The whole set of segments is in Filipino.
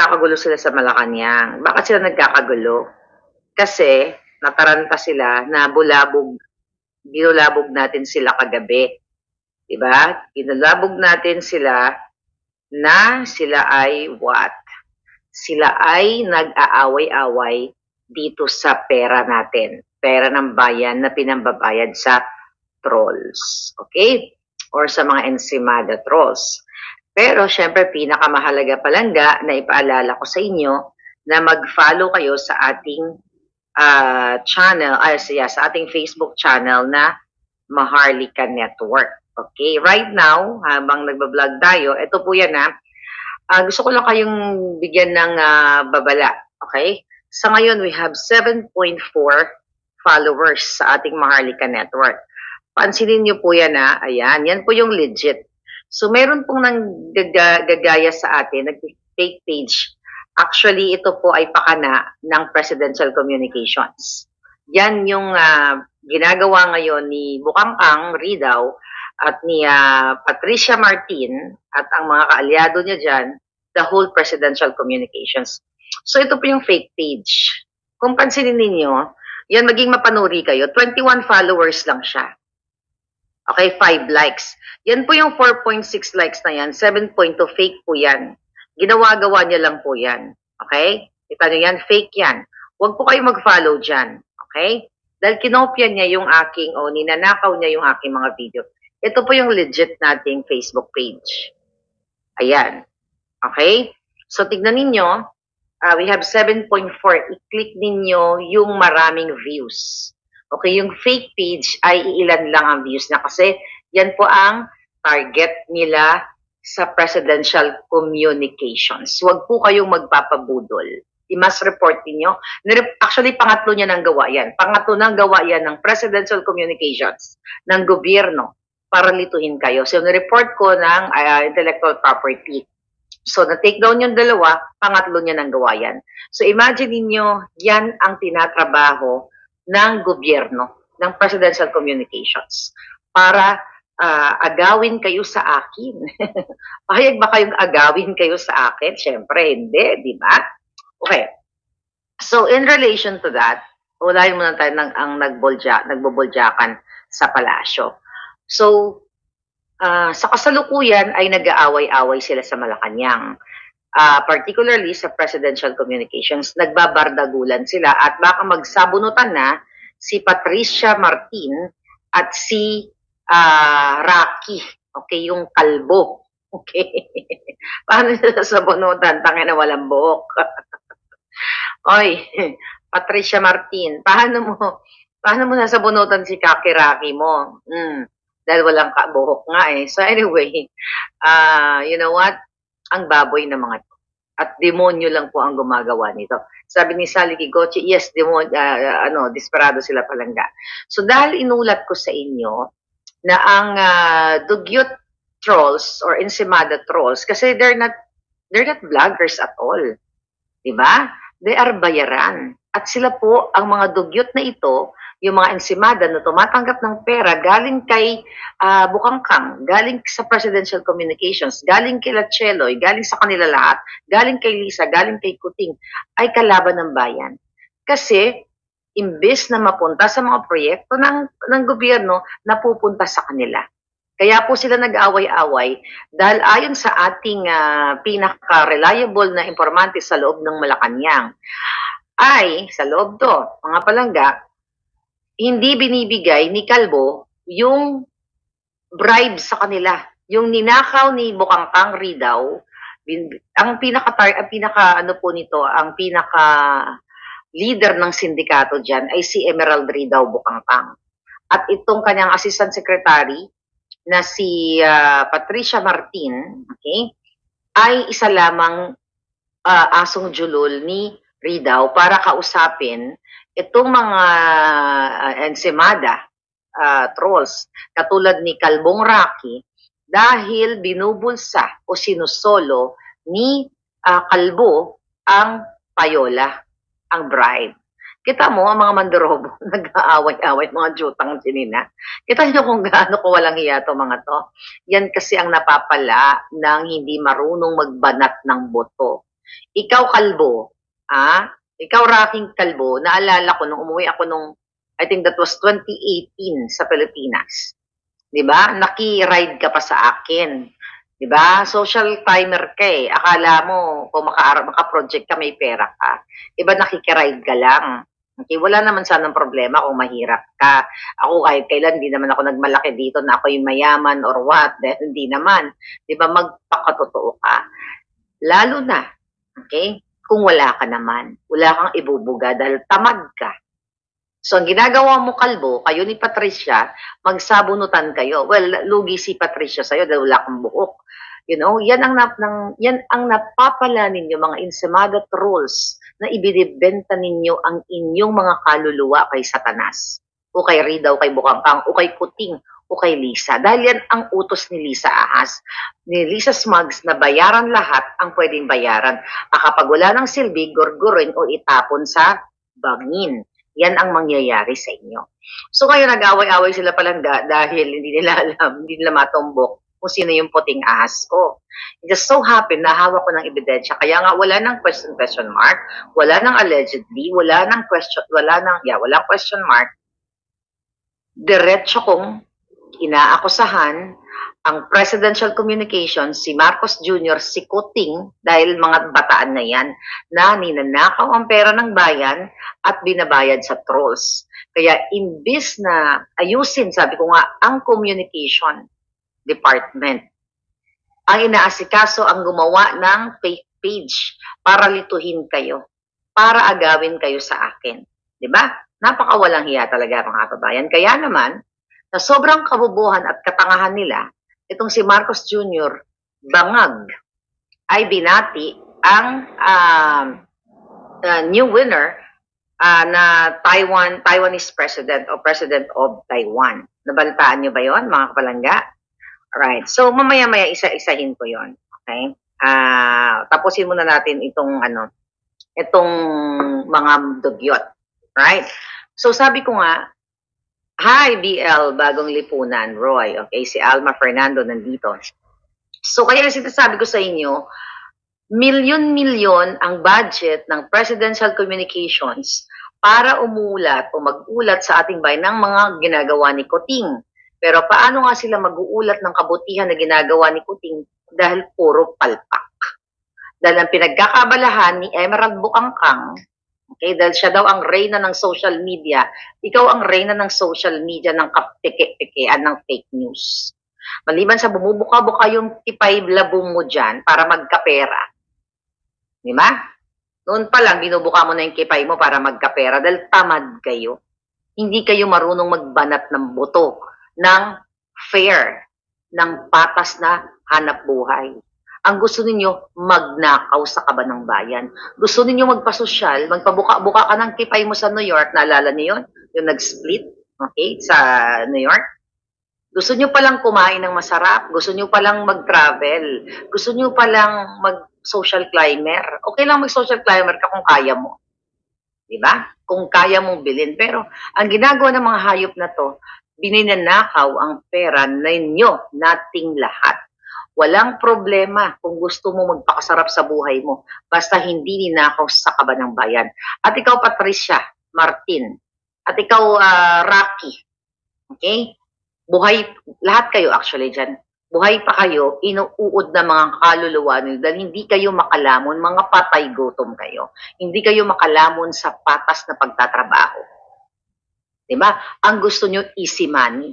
nagkakagulo sila sa Malacanang. Bakit sila nagkakagulo? Kasi nataranta sila na binulabog natin sila kagabi. Diba? Binulabog natin sila na sila ay what? Sila ay nag-aaway-away dito sa pera natin. Pera ng bayan na pinambabayad sa trolls. Okay? Or sa mga ensimada trolls. Pero syempre pinakamahalaga palangga na ipaalala ko sa inyo na mag-follow kayo sa ating channel, sa ating Facebook channel na Maharlika Network. Okay, right now, habang nagbablog tayo, ito po yan gusto ko lang kayong bigyan ng babala. Okay? Sa ngayon, we have 7.4 followers sa ating Maharlika Network. Pansinin nyo po yan ayan, yan po yung legit. So, meron pong nanggagaya sa atin, nag-fake page. Actually, ito po ay pakana ng Presidential Communications. Yan yung ginagawa ngayon ni Bukangkang Ridao at ni Patricia Martin at ang mga kaalyado niya dyan, the whole Presidential Communications. So, ito po yung fake page. Kung pansinin ninyo, yan maging mapanuri kayo, 21 followers lang siya. Okay, 5 likes. Yan po yung 4.6 likes na yan. 7.2 fake po yan. Ginawa-gawa niya lang po yan. Okay? Kita nyo yan, fake yan. Huwag po kayo mag-follow dyan. Okay? Dahil kinopya niya yung aking, ninanakaw niya yung aking mga video. Ito po yung legit nating Facebook page. Ayan. Okay? So, tignan ninyo. We have 7.4. I-click ninyo yung maraming views. Okay, yung fake page ay ilan lang ang views na kasi yan po ang target nila sa Presidential Communications. Huwag po kayong magpapabudol. I-must report niyo. Actually, pangatlo niya nang gawa yan. Pangatlo nang gawa yan ng Presidential Communications ng gobyerno para lituhin kayo. So, nireport ko ng intellectual property. So, na-take down yung dalawa, pangatlo niya nang gawa yan. So, imagine niyo, yan ang tinatrabaho ng gobyerno, ng Presidential Communications para agawin kayo sa akin. Pahayag ba kayong agawin kayo sa akin? Siyempre, hindi, di ba? Okay. So, in relation to that, ulayin muna tayo ang nagbubuljakan sa palasyo. So, sa kasalukuyan ay nag-aaway-away sila sa Malacanang. Particularly sa Presidential Communications, nagbabardagulan sila at baka magsabunutan na si Patricia Martin at si Rocky, okay, yung kalbo. Okay? Paano sila sabunutan? Tangina na walang buhok. Oy, Patricia Martin, paano mo sasabunutan si Kaki Rocky mo? Dahil walang buhok nga eh. So anyway, you know what? Ang baboy na mga to. At demonyo lang po ang gumagawa nito. Sabi ni Sally Kigochi, yes, desperado sila palangga. So dahil inulat ko sa inyo na ang dugyot trolls or ensimada trolls, kasi they're not vloggers at all. Diba? They are bayaran. At sila po, ang mga dugyot na ito, yung mga ensimada na tumatanggap ng pera galing kay Bukangkang, galing sa Presidential Communications, galing kay Lacheloy, galing sa kanila lahat, galing kay Lisa, galing kay Kuting, ay kalaban ng bayan. Kasi, imbes na mapunta sa mga proyekto ng gobyerno, napupunta sa kanila. Kaya po sila nag-away-away dahil ayon sa ating pinaka-reliable na informante sa loob ng Malacanang, ay, sa loob to, mga palangga, hindi binibigay ni Kalbo yung bribe sa kanila. Yung ninakaw ni Bukangkang Ridao, ang pinaka leader ng sindikato diyan ay si Emerald Ridao Bukangkang. At itong kanyang assistant secretary na si Patricia Martin, okay, ay isa lamang asong julol ni Ridao para kausapin itong mga ensimada trolls katulad ni Kalbong Rocky dahil binubulsa o sinusolo ni Kalbo ang payola, ang bribe. Kita mo, ang mga mandurobo, nag-aaway-aaway, mga jutang sinina. Kita nyo kung gaano ko walang hiya to mga to. Yan kasi ang napapala ng hindi marunong magbanat ng boto. Ikaw kalbo, ikaw Raking kalbo, naalala ko nung umuwi ako nung, I think that was 2018 sa Pilipinas. 'Di ba? Naki-ride ka pa sa akin. 'Di ba? Social timer ka eh. Akala mo kung maka-project ka may pera ka. Iba nakiki-ride ka lang. Okay, wala naman sanang problema kung mahirap ka. Ako kahit kailan hindi naman ako nagmalaki dito na ako yung mayaman or what. Dahil hindi naman. 'Di ba? Magpakatotoo ka. Lalo na, okay? Kung wala ka naman. Wala kang ibubuga dahil tamad ka. So, ang ginagawa mo, kalbo, kayo ni Patricia, magsabunutan kayo. Well, lugi si Patricia sa'yo dahil wala kang buhok. You know, yan ang napapala ninyo, mga ensaymada trolls, na ibinibenta ninyo ang inyong mga kaluluwa kay Satanas, o kay Rida, o kay Bukangkang, o kay Kuting, o kay Lisa. Dahil yan ang utos ni Lisa Ahas, ni Lisa Smugs, na bayaran lahat ang pwedeng bayaran. Kapag wala ng silbi, gorgorin o itapon sa bangin. Yan ang mangyayari sa inyo. So ngayon nag-away-away sila palangga dahil hindi nila alam, hindi nila matumbok kung sino yung puting ahas ko. It just so happened na hawak ko ng ebidensya. Kaya nga wala nang question mark, wala nang allegedly, walang question mark. Diretso kong inaakusahan ang presidential communications, si Marcos Jr., si Kuting, dahil mga bataan na yan, na ninanakaw ang pera ng bayan at binabayad sa trolls. Kaya imbis na ayusin, sabi ko nga, ang communication department, ang inaasikaso ang gumawa ng fake page para lituhin kayo, para agawin kayo sa akin. Diba? Napakawalang hiya talaga mga kababayan. Kaya naman, sa sobrang kabubuhan at katangahan nila, itong si Marcos Jr. bangag ay binati ang new winner na Taiwanese president o president of Taiwan. Nabalitaan niyo ba yon, mga kapalangga? Alright. So mamaya-maya isa-isahin ko yon. Okay? Tapusin muna natin itong mga dugyot. Right? So sabi ko nga, hi BL, bagong lipunan, Roy. Okay, si Alma Fernando nandito. So kaya sinasabi ko sa inyo, milyon-milyon ang budget ng Presidential Communications para umulat o mag-ulat sa ating bayan ng mga ginagawa ni Kuting. Pero paano nga sila mag-uulat ng kabutihan na ginagawa ni Kuting dahil puro palpak? Dahil ang pinagkakabalahan ni Emerald Bukangkang, okay, dahil siya daw ang reyna ng social media, ikaw ang reyna ng social media ng kapeke-pekean ng fake news. Maliban sa bumubuka-buka yung tipay labong mo dyan para magkapera. Di ba? Noon pa lang, binubuka mo na yung kipay mo para magkapera dahil tamad kayo. Hindi kayo marunong magbanat ng buto, ng fair, ng patas na hanap buhay. Ang gusto ninyo, magnakaw sa kaban ng bayan. Gusto ninyo magpasosyal, magpabuka-buka ka ng kipay mo sa New York, naalala niyo yun? Yung nag-split, okay, sa New York. Gusto nyo palang kumain ng masarap, gusto nyo palang mag-travel, gusto nyo palang mag-social climber. Okay lang mag-social climber ka kung kaya mo. Diba? Kung kaya mong bilhin. Pero ang ginagawa ng mga hayop na to, bininanakaw ang pera ninyo, nating lahat. Walang problema kung gusto mo magpakasarap sa buhay mo, basta hindi ninakaw sa kaban ng bayan. At ikaw, Patricia, Martin, at ikaw, Rocky, okay? Buhay, lahat kayo actually dyan, buhay pa kayo, inuud na mga kaluluwa nyo dahil hindi kayo makalamon, mga patay gutom kayo. Hindi kayo makalamon sa patas na pagtatrabaho. Diba? Ang gusto nyo easy money.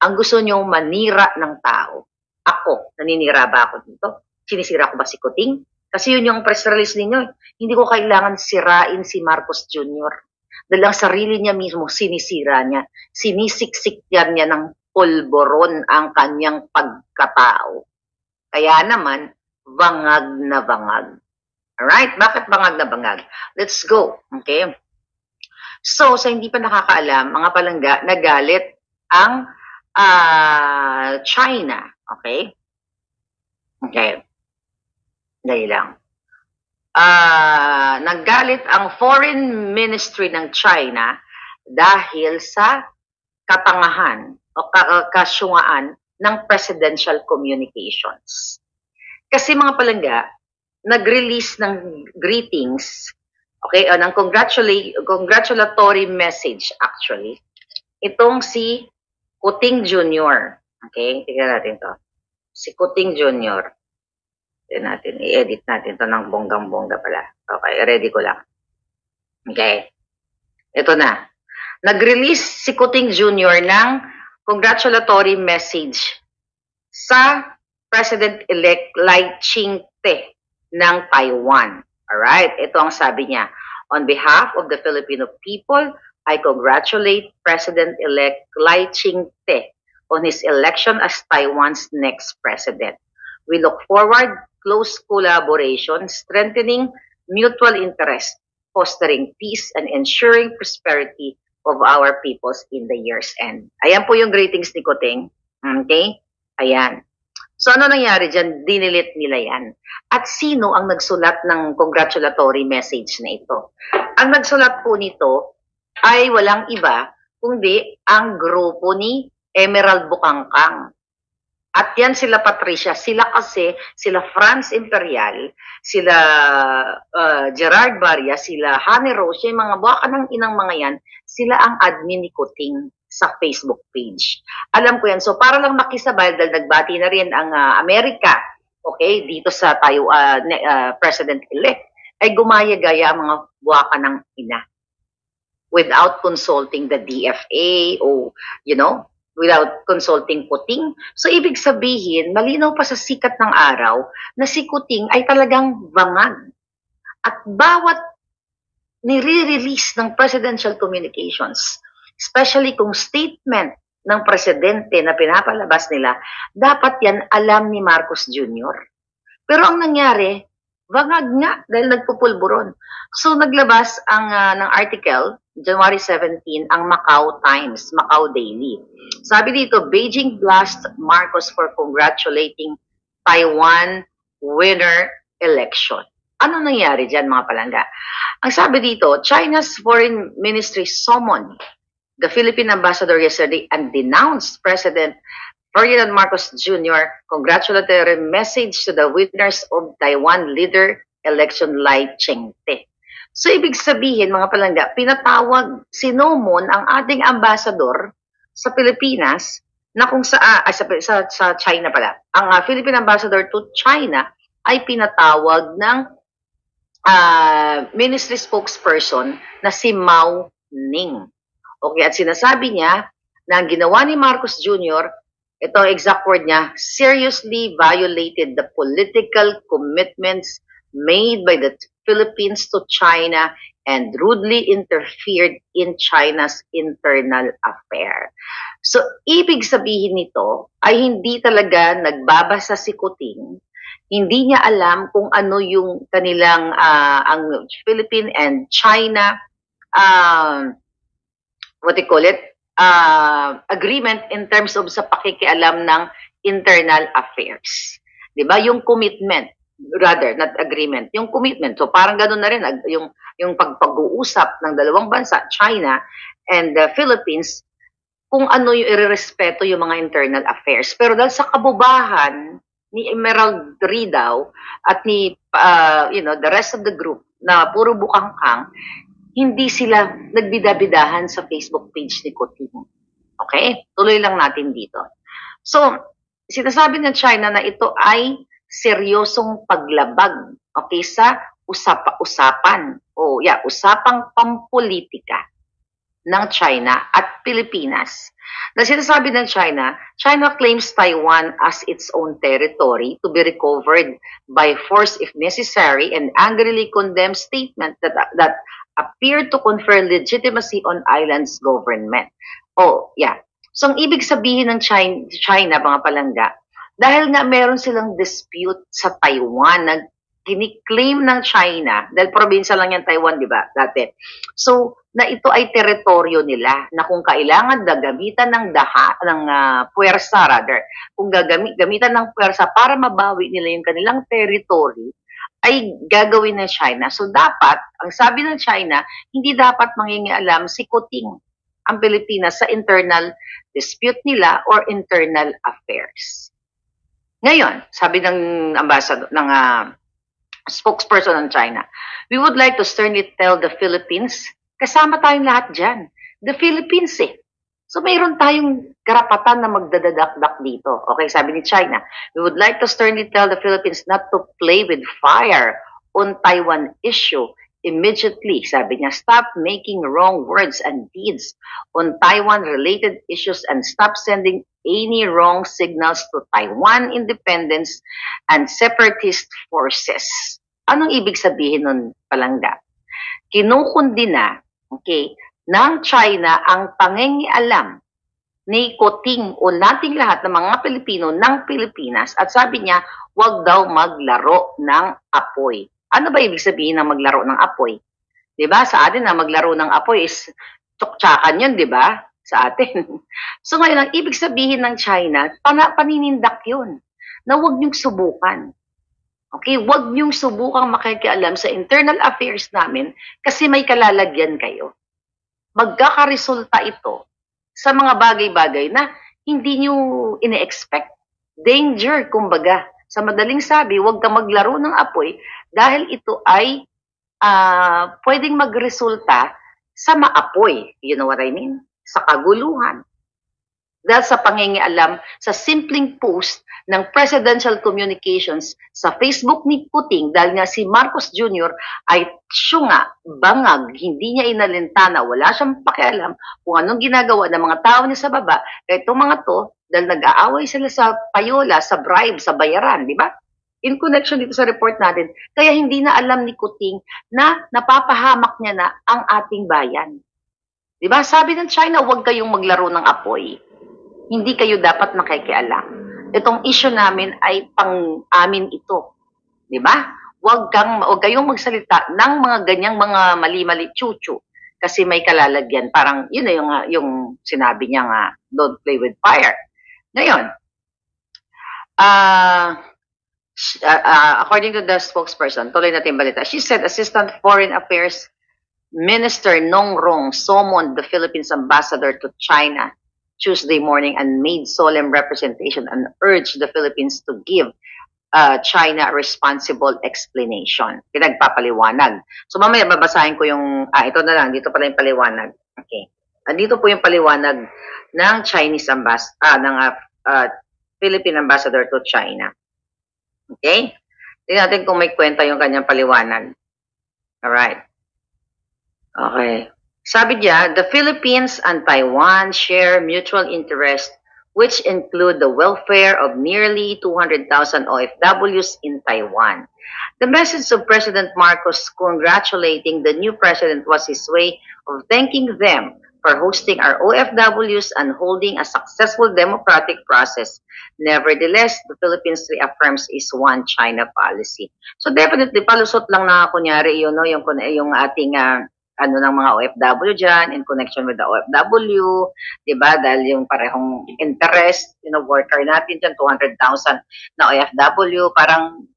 Ang gusto nyo manira ng tao. Ako, naninira ba ako dito? Sinisira ko ba si Kuting? Kasi yun yung press release ninyo. Hindi ko kailangan sirain si Marcos Jr. Dahil ang sarili niya mismo, sinisira niya. Sinisiksik niya ng pulboron ang kanyang pagkatao. Kaya naman, bangag na bangag. Alright? Bakit bangag na bangag? Let's go. Okay? So, sa hindi pa nakakaalam, mga palangga, nagalit ang China. Okay? Okay. Dahil lang. Nagalit ang Foreign Ministry ng China dahil sa katangahan o kasyungaan ng presidential communications. Kasi mga palangga, nag-release ng greetings, okay, ng congratulatory message actually, itong si Kuting Jr. Okay, tingnan natin to. Si Kuting Jr. Tingnan natin, i-edit natin to ng bonggang-bongga pala. Okay, ready ko lang. Okay, ito na. Nag-release si Kuting Jr. ng congratulatory message sa President-elect Lai Ching-te ng Taiwan. Alright, ito ang sabi niya. On behalf of the Filipino people, I congratulate President-elect Lai Ching-te on his election as Taiwan's next president. We look forward close collaboration, strengthening mutual interest, fostering peace, and ensuring prosperity of our peoples in the year's end. Ayan po yung greetings ni Kuting. Okay? Ayan. So ano nangyari dyan? Dinilit nila yan. At sino ang nagsulat ng congratulatory message na ito? Ang nagsulat po nito ay walang iba kundi ang grupo ni Emerald Bukangkang. At yan sila Patricia, sila kasi, sila Franz Imperial, sila Gerard Barria, sila Honey Rose, yung mga baka ng inang mga yan, sila ang admin ni Kuting sa Facebook page. Alam ko yan. So para lang makisabay, dahil nagbati na rin ang Amerika, okay, dito sa tayo President-elect, ay gumaya-gaya ang mga buwaka ng ina without consulting the DFA o, you know, without consulting Kuting. So, ibig sabihin, malinaw pa sa sikat ng araw na si Kuting ay talagang bangag. At bawat nire-release ng presidential communications, especially kung statement ng presidente na pinapalabas nila, dapat yan alam ni Marcos Jr. Pero ang nangyari, bangag nga dahil nagpupulburon. So, naglabas ang ng article, January 17, ang Macau Times, Macau Daily. Sabi dito, Beijing blasts Marcos for congratulating Taiwan winner election. Ano nangyari dyan mga palangga? Ang sabi dito, China's Foreign Ministry summoned the Philippine ambassador yesterday and denounced President Ferdinand Marcos Jr. congratulatory message to the winners of Taiwan leader election Lai Ching-te. So, ibig sabihin, mga palangga, pinatawag, sinumon ang ating ambassador sa Pilipinas na kung sa China pala. Ang Philippine ambassador to China ay pinatawag ng ministry spokesperson na si Mao Ning. Okay, at sinasabi niya na ang ginawa ni Marcos Jr., ito ang exact word niya, seriously violated the political commitments made by the Philippines to China and rudely interfered in China's internal affair. So, ibig sabihin nito ay hindi talaga nagbabasa si Kuting, hindi niya alam kung ano yung kanilang, ang Philippine and China, what they call it, agreement in terms of sa pakikialam ng internal affairs. Diba? Yung commitment, rather, not agreement, yung commitment. So parang gano'n na rin, yung pag-uusap ng dalawang bansa, China and the Philippines, kung ano yung irerespeto yung mga internal affairs. Pero dahil sa kabubahan ni Emerald Ridaw at ni, the rest of the group na puro bukangkang, hindi sila nagbidabidahan sa Facebook page ni Kuting. Okay? Tuloy lang natin dito. So, sinasabi ng China na ito ay seryosong paglabag, okay, sa usapang pampolitika ng China at Pilipinas. Na sinasabi ng China, China claims Taiwan as its own territory to be recovered by force if necessary and angrily condemns statements that appear to confer legitimacy on island's government. So, ang ibig sabihin ng China, mga palangga, dahil nga meron silang dispute sa Taiwan na kiniklaim ng China, dahil probinsya lang yan Taiwan, di ba, dati. So, na ito ay teritoryo nila, na kung kailangan gamitan ng puwersa, kung gamitan ng puwersa para mabawi nila yung kanilang territory, ay gagawin ng China. So, dapat, ang sabi ng China, hindi dapat mangingialam si Kuting ang Pilipinas sa internal dispute nila or internal affairs. Ngayon, sabi ng ambassador, ng spokesperson ng China. We would like to sternly tell the Philippines, kasama tayong lahat dyan. The Philippines eh. So mayroon tayong karapatan na magdadadakdak dito. Okay, sabi ni China, we would like to sternly tell the Philippines not to play with fire on Taiwan issue. Immediately, sabi niya, stop making wrong words and deeds on Taiwan-related issues and stop sending any wrong signals to Taiwan independence and separatist forces. Anong ibig sabihin nun, Palangga? Kinukundi na, okay, ng China ang pangingialam ni Kuting o nating lahat ng mga Pilipino ng Pilipinas at sabi niya, wag daw maglaro ng apoy. Ano ba ibig sabihin ng maglaro ng apoy? 'Di ba? Sa atin na maglaro ng apoy is tsuktsakan 'yun, 'di ba? Sa atin. So ngayon ang ibig sabihin ng China, paninindak 'yun. Na wag niyong subukan. Okay, wag niyong subukang makikialam sa internal affairs namin kasi may kalalagyan kayo. Magkakaresulta ito sa mga bagay-bagay na hindi niyo ine-expect. Danger, kumbaga. Sa madaling sabi, huwag ka maglaro ng apoy dahil ito ay pwedeng magresulta sa maapoy. You know what I mean? Sa kaguluhan. Dahil sa pangingialam sa simpleng post ng Presidential Communications sa Facebook ni Puting dahil nga si Marcos Jr. ay syunga, bangag, hindi niya inalintana, wala siyang pakialam kung anong ginagawa ng mga tao niya sa baba. Kaya itong mga to, dahil nag-aaway sila sa payola, sa bribe, sa bayaran, di ba? In connection dito sa report natin, kaya hindi na alam ni Kuting na napapahamak niya na ang ating bayan. Di ba? Sabi ng China, huwag kayong maglaro ng apoy. Hindi kayo dapat makikialam. Itong issue namin ay pang-amin ito. Di ba? Huwag kayong magsalita ng mga ganyang mga mali-mali chuchu kasi may kalalagyan. Parang yun na yung sinabi niya nga, don't play with fire. Ngayon, according to the spokesperson, tuloy natin balita, she said Assistant Foreign Affairs Minister Nong Rong summoned the Philippines ambassador to China Tuesday morning and made solemn representation and urged the Philippines to give China a responsible explanation. Pinagpapaliwanag. So mamaya babasahin ko yung, ito na lang, dito pala yung paliwanag. Okay. Dito po yung paliwanag ng Chinese Philippine ambassador to China. Okay? Tingnan natin kung may kwenta yung kanyang paliwanag. Alright. Okay. Sabi niya, the Philippines and Taiwan share mutual interest which include the welfare of nearly 200,000 OFWs in Taiwan. The message of President Marcos congratulating the new president was his way of thanking them for hosting our OFWs and holding a successful democratic process. Nevertheless, the Philippines reaffirms its one China policy. So definitely, palusot lang na kunyari yun, no, yung ating ng mga OFW dyan in connection with the OFW, di ba? Dahil yung parehong interest, worker natin dyan, 200,000 na OFW, parang,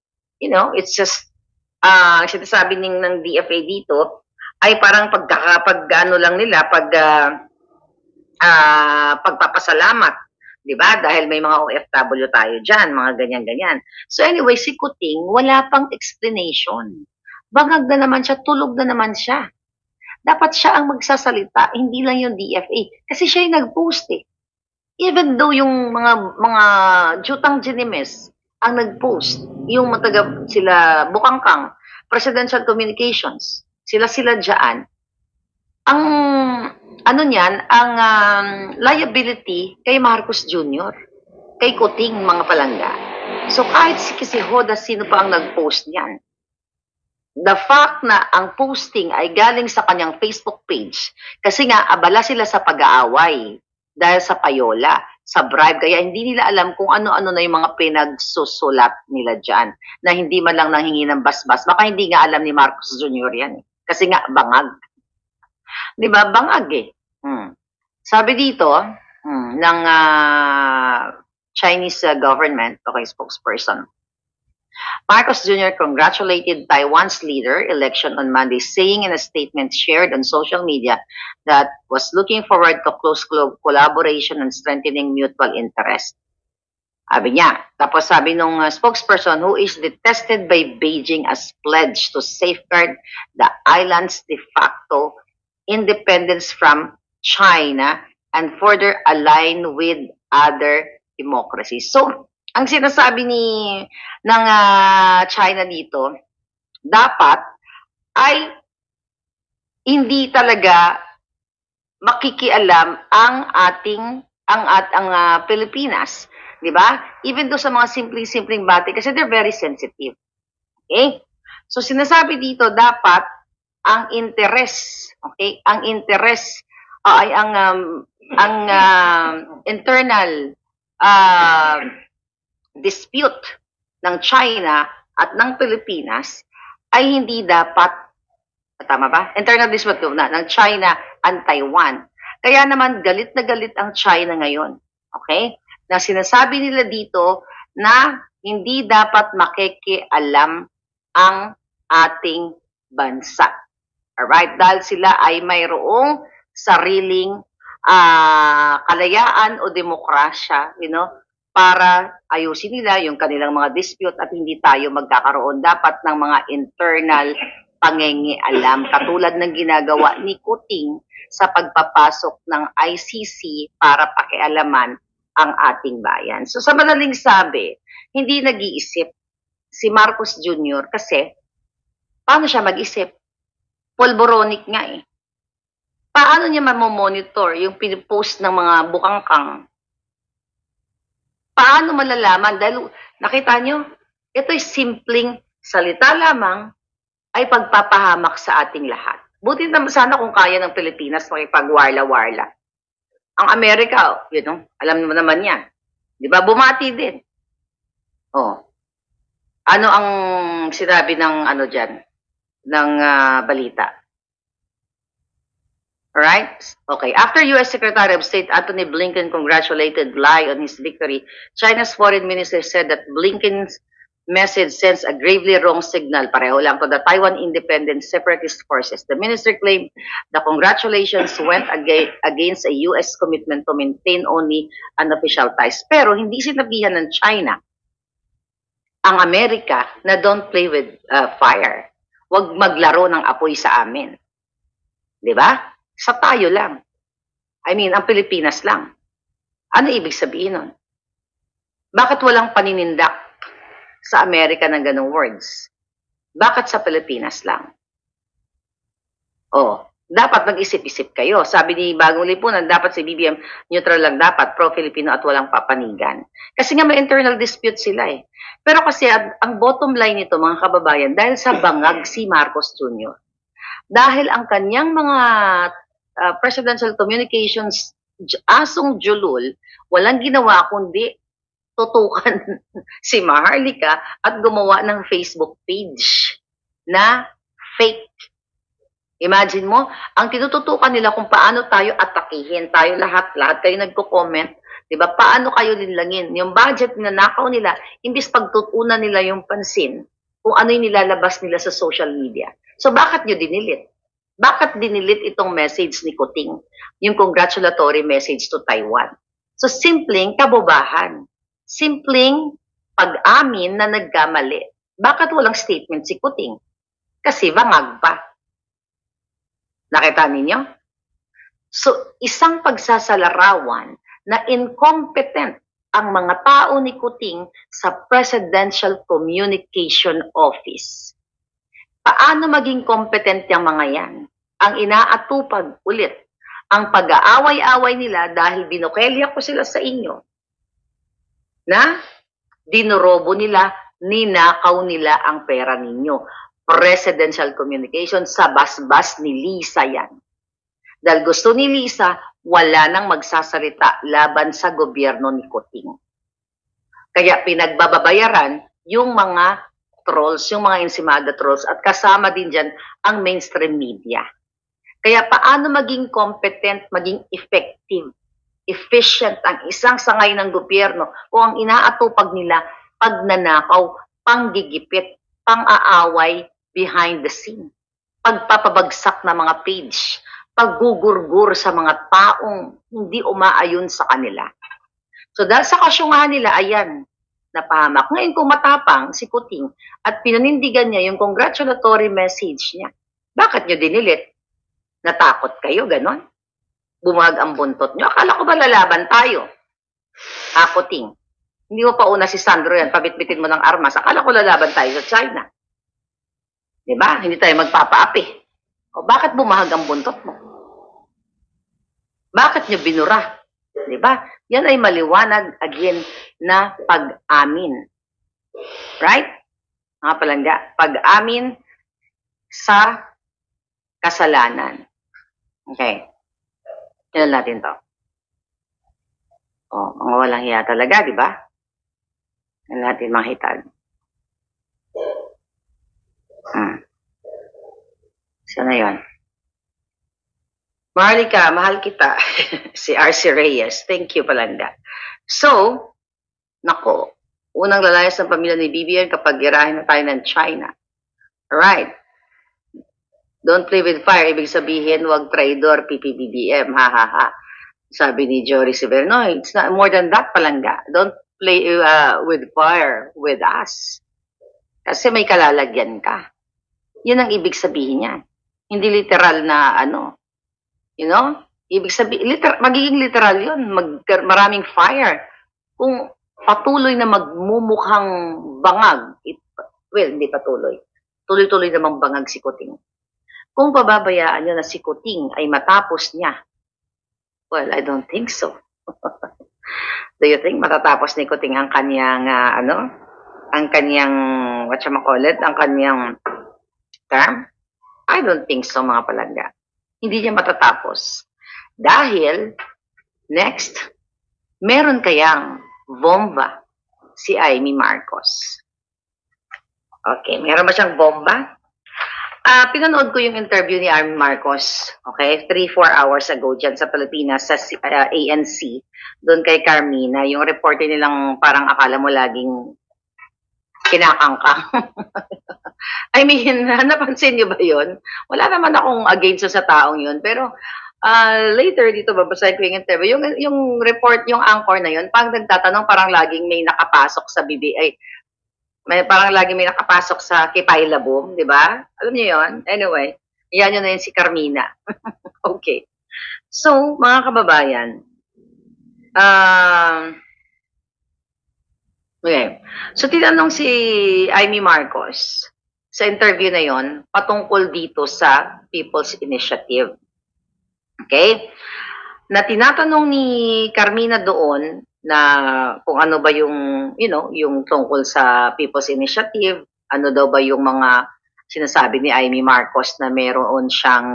it's just, sinasabi ng DFA dito, ay parang pagpapasalamat, di ba? Dahil may mga OFW tayo dyan, mga ganyan-ganyan. So anyway, si Kuting, wala pang explanation. Bangag na naman siya, tulog na naman siya. Dapat siya ang magsasalita, hindi lang yung DFA. Kasi siya yung nag-post eh. Even though yung mga jutang genimes ang nag-post, yung sila Bukangkang, Presidential Communications, sila dyan, ang ang liability kay Marcos Jr., kay Kuting, mga palangga. So kahit si Hoda, sino pa ang nag-post niyan, the fact na ang posting ay galing sa kanyang Facebook page, kasi nga abala sila sa pag-aaway dahil sa payola, sa bribe, kaya hindi nila alam kung ano-ano na yung mga pinagsusulat nila dyan, na hindi man lang nanghingi ng basbas. Baka hindi nga alam ni Marcos Jr. yan eh. Kasi nga bangag. Di ba? Bangag eh. Sabi dito ng Chinese government, okay, spokesperson, Marcos Jr. congratulated Taiwan's leader election on Monday, saying in a statement shared on social media that was looking forward to close collaboration and strengthening mutual interest. Sabi niya. Tapos sabi nung spokesperson, who is detested by Beijing as pledge to safeguard the island's de facto independence from China and further align with other democracies. So, ang sinasabi ng China dito, dapat ay hindi talaga makikialam ang Pilipinas, 'di ba? Even do sa mga simpleng-simpleng bagay kasi they're very sensitive. Okay? So sinasabi dito dapat ang interes, okay? Ang interes ay ang internal dispute ng China at ng Pilipinas ay hindi dapat, tama ba? Internal dispute ng China and Taiwan. Kaya naman galit na galit ang China ngayon. Okay? Na sinasabi nila dito na hindi dapat makikialam ang ating bansa. Alright? Dahil sila ay mayroong sariling kalayaan o demokrasya, para ayusin nila yung kanilang mga dispute at hindi tayo magkakaroon dapat ng mga internal pangengialam katulad ng ginagawa ni Kuting sa pagpapasok ng ICC para pakialaman ang ating bayan. So sa madaling sabi, hindi nag-iisip si Marcos Jr. kasi paano siya mag-isip? Polboronic nga eh. Paano niya mamomonitor yung pinipost ng mga bukangkang? Paano malalaman? Dahil nakita nyo, ito'y simpleng salita lamang ay pagpapahamak sa ating lahat. Buti naman sana kung kaya ng Pilipinas makipagwarla-warla. Ang Amerika, alam naman yan. Di ba? Bumati din. Oh. Ano ang sinabi ng ng balita? Alright? Okay. After U.S. Secretary of State Antony Blinken congratulated Lai on his victory, China's foreign minister said that Blinken's message sends a gravely wrong signal, pareho lang, to the Taiwan independent separatist forces. The minister claimed the congratulations went against a U.S. commitment to maintain only unofficial ties. Pero hindi sinabihan ng China ang Amerika na don't play with fire. Huwag maglaro ng apoy sa amin. Di ba? Sa tayo lang. I mean, ang Pilipinas lang. Ano ibig sabihin nun? Bakit walang paninindak sa Amerika ng ganong words? Bakit sa Pilipinas lang? Dapat mag-isip-isip kayo. Sabi ni Bagong Lipunan, dapat si BBM neutral lang dapat, pro-Filipino at walang papanigan. Kasi nga may internal dispute sila eh. Pero kasi ang bottom line nito mga kababayan, dahil sa bangag si Marcos Jr., dahil ang kanyang mga presidential communications asong julul, walang ginawa kundi tutukan si Maharlika at gumawa ng Facebook page na fake. Imagine mo, ang tinututukan nila kung paano tayo atakihin, tayo lahat kayo nagko-comment, di ba? Paano kayo linlangin? Yung budget na nakaw nila, imbis pagtutunan nila yung pansin kung ano yung nilalabas nila sa social media. So bakit nyo dinilit? Bakit dinilit itong message ni Kuting? Yung congratulatory message to Taiwan. So simpleng kabobahan. Simpleng pag-amin na nagkamali. Bakit walang statement si Kuting? Kasi bangag pa. Nakita ninyo? So isang pagsasalarawan na incompetent ang mga tao ni Kuting sa Presidential Communication Office. Paano maging competent yung mga yan? Ang inaatupag ulit, ang pag-aaway-away nila dahil binukelya ko sila sa inyo, na dinorobo nila, ninakaw nila ang pera ninyo. Presidential communication, sa basbas ni Lisa yan. Dahil gusto ni Lisa, wala nang magsasalita laban sa gobyerno ni Kuting. Kaya pinagbababayaran yung mga trolls, yung mga Ensimada trolls, at kasama din dyan ang mainstream media. Kaya paano maging competent, maging effective, efficient ang isang sangay ng gobyerno kung ang inaatupag nila pagnanakaw, panggigipit, pang-aaway behind the scene, pagpapabagsak na mga page, paggugurgur sa mga taong hindi umaayon sa kanila. So dahil sa kasyungahan nila, ayan, napahamak. Ngayon kung matapang si Kuting at pinanindigan niya yung congratulatory message niya, bakit nyo dinilit? Natakot kayo, ganon? Bumag ang buntot nyo. Akala ko ba lalaban tayo? Kuting. Hindi mo pa una si Sandro yan, pabitbitin mo ng armas. Akala ko lalaban tayo sa China. Diba? Hindi tayo magpapaapi. O bakit bumahag ang buntot mo? Bakit nyo binura? Diba? Yan ay maliwanag again na pag-amin. Right? Mga palangga, pag-amin sa kasalanan. Okay. Tignan natin to. Oh, mga walang hiya talaga, di ba? Tignan natin mga hitag. Sana yun. Mahalika, mahal kita. Si R.C. Reyes. Thank you, palangga. So, nako, unang lalayas ng pamilya ni BBM kapag irahin na tayo ng China. Alright. Don't play with fire. Ibig sabihin, wag traidor, PPBBM. Ha, ha, ha. Sabi ni Jory Severno, it's not more than that, palangga. Don't play with fire with us. Kasi may kalalagyan ka. Yun ang ibig sabihin niya. Hindi literal na ano. You know? Ibig sabihin, magiging literal yun. Maraming fire. Kung patuloy na magmumukhang bangag, well, hindi patuloy. Tuloy-tuloy namang bangag si Kuting. Kung pababayaan nyo na si Kuting ay matapos niya, well, I don't think so. Do you think matatapos ni Kuting ang kanyang, ang kanyang, ang kanyang term? I don't think so, mga palangga. Hindi niya matatapos. Dahil, next, meron kayang bomba si Amy Marcos. Okay, meron ba siyang bomba? Pinanood ko yung interview ni Amy Marcos, okay, 3-4 hours ago dyan sa Pilipinas, sa ANC, doon kay Carmina, yung reporter nilang parang akala mo laging kinakangka. I mean, napansin niyo ba yun? Wala naman akong against sa taong yun, pero later dito babasahin ko yung interview, yung report, yung anchor na yun, pag nagtatanong parang laging may nakapasok sa BBI, parang laging may nakapasok sa Kipay Labong, di ba? Alam niyo yun? Anyway, yan yun na yun si Carmina. Okay. So, mga kababayan, okay. So, tinanong si Amy Marcos sa interview na yon patungkol dito sa People's Initiative. Okay? Na tinatanong ni Carmina doon na kung ano ba yung, yung tungkol sa People's Initiative, ano daw ba yung mga sinasabi ni Amy Marcos na meron siyang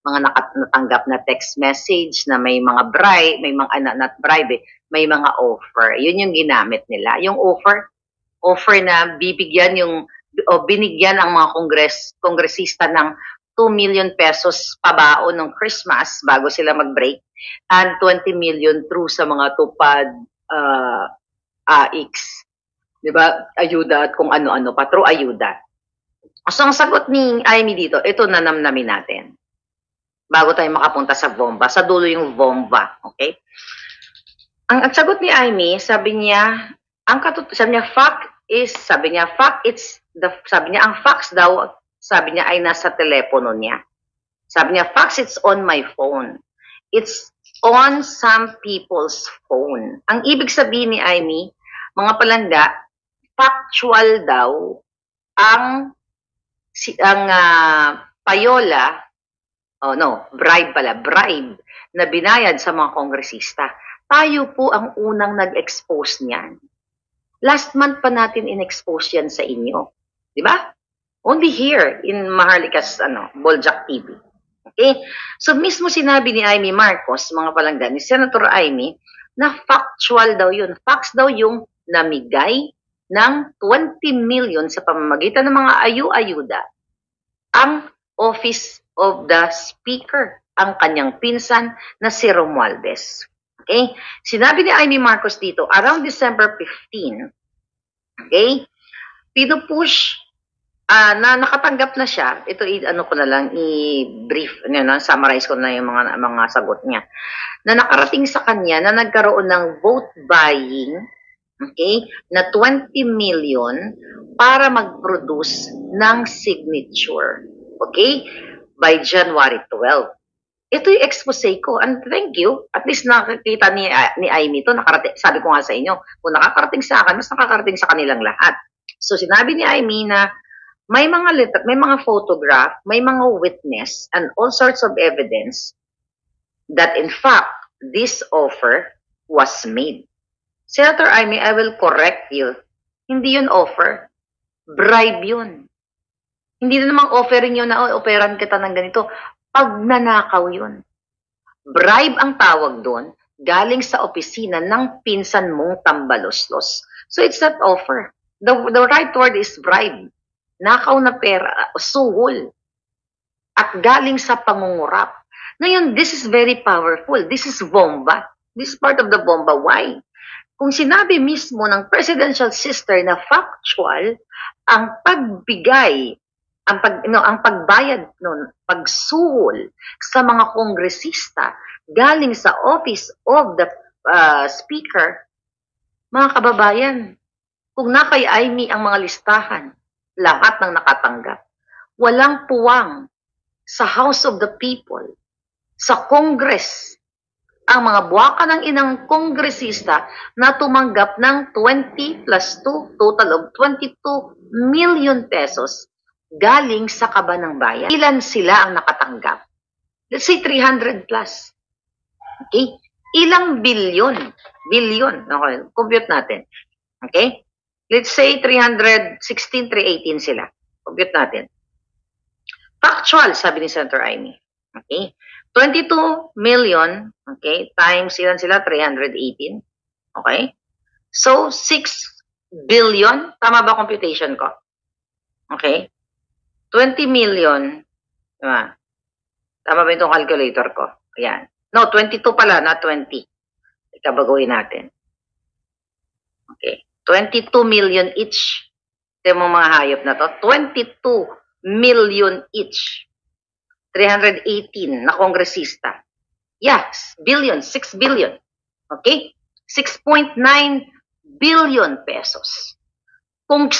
mga natanggap na text message na may mga bribe, may mga, not bribe, may mga offer. Yun yung ginamit nila. Yung offer na binigyan ang mga kongresista ng 2 million pesos pabaon ng Christmas bago sila mag-break and 20 million through sa mga tupad AX. Diba? Ayuda at kung ano-ano pa. Through ayuda. So, ang sagot ni Amy dito, ito nanamnamin natin. Bago tayo makapunta sa bomba. Sa dulo yung bomba. Okay? Ang sagot ni Amy, sabi niya, ang facts daw, sabi niya ay nasa telepono niya. Sabi niya, facts, it's on my phone. It's on some people's phone. Ang ibig sabihin ni Amy, mga palangga, factual daw ang payola, bribe na binayad sa mga kongresista. Tayo po ang unang nag-expose niyan. Last month pa natin in-expose yan sa inyo. Di ba? Only here in Maharlika's Boljak TV. Okay? So mismo sinabi ni Amy Marcos, mga palangga, ni Senator Amy, na factual daw yun. Facts daw yung namigay ng 20 million sa pamamagitan ng mga ayuda ang Office of the Speaker, ang kanyang pinsan na si Romualdez. Okay? Sinabi ni Amy Marcos dito, around December 15, okay, pinupush na nakatanggap na siya, ito ano ko na lang, i-brief, summarize ko na yung mga sagot niya. Na nakarating sa kanya na nagkaroon ng vote buying, okay, na 20 million para mag-produce ng signature, okay, by January 12. Ito yung expose ko, and thank you, at least nakakita ni Amy to, sabi ko nga sa inyo, kung nakakarating sa akin, mas nakakarating sa kanilang lahat. So sinabi ni Amy na may mga letter, may mga photograph, may mga witness, and all sorts of evidence that in fact, this offer was made. Senator Amy, I will correct you. Hindi yun offer. Bribe yun. Hindi na namang offering yun na, offeran kita ng ganito. Pagnanakaw yun. Bribe ang tawag doon, galing sa opisina ng pinsan mong tambaloslos. So it's not offer. The right word is bribe. Nakaw na pera, suhol, at galing sa pangungurap. Ngayon, this is very powerful. This is bomba. This is part of the bomba. Why? Kung sinabi mismo ng presidential sister na factual, ang pagbigay, ang pagbayad nun, pagsuhol sa mga kongresista galing sa office of the speaker, mga kababayan, kung nakay Amy ang mga listahan, lahat ng nakatanggap. Walang puwang sa House of the People, sa Congress, ang mga buwaka ng inang kongresista na tumanggap ng 20 plus 2, total of 22 million pesos galing sa kaba ng bayan. Ilan sila ang nakatanggap? Let's say 300 plus. Okay? Ilang bilyon? Bilyon. Okay, compute natin. Okay? Let's say 316, 318 sila. Compute natin. Factual, sabi ni Senator Amy. Okay? 22 million, okay, times ilan sila? 318. Okay? So, 6 billion. Tama ba computation ko? Okay? 20 million. Diba? Tama ba itong calculator ko? Ayan. No, 22 pala, not 20. Ikabaguhin natin. Okay. 22 million each. Ito yung mga hayop na to. 22 million each. 318 na kongresista. Yes, billion, 6 billion. Okay? 6.9 billion pesos. Kung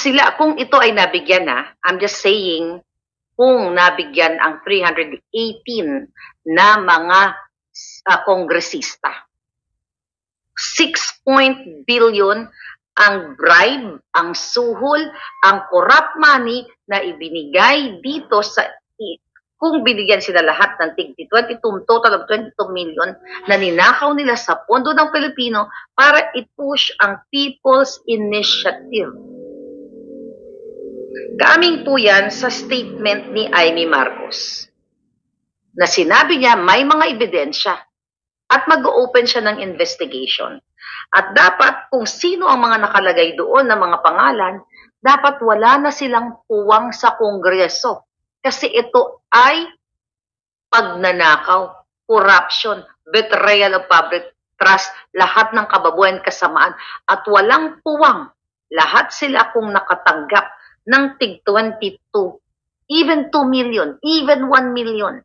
ito ay nabigyan na, I'm just saying, kung nabigyan ang 318 na mga kongresista. 6 billion ang bribe, ang suhol, ang corrupt money na ibinigay dito sa, kung binigyan sila lahat ng 22, total of 22 million na ninakaw nila sa pondo ng Pilipino para i-push ang People's Initiative. Galing po yan sa statement ni Amy Marcos na sinabi niya may mga ebidensya at mag-open siya ng investigation. At dapat kung sino ang mga nakalagay doon na mga pangalan, dapat wala na silang puwang sa Kongreso. Kasi ito ay pagnanakaw, corruption, betrayal of public trust, lahat ng kababuyan kasamaan. At walang puwang, lahat sila kung nakatanggap ng tig 22, even 2 million, even 1 million.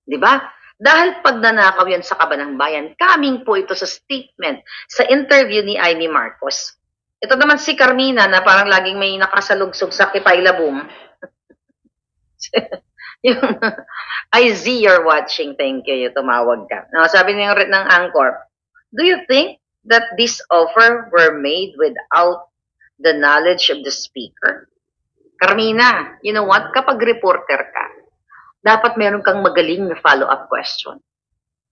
Diba? Dahil pagnanakaw yan sa kabanang bayan, coming po ito sa statement, sa interview ni Amy Marcos. Ito naman si Carmina na parang laging may nakasalugsog sa Kipayla Boom. I see you're watching. Thank you. Tumawag ka. Now, sabi ng anchor, do you think that this offer were made without the knowledge of the speaker? Carmina, you know what? Kapag reporter ka, dapat meron kang magaling na follow-up question.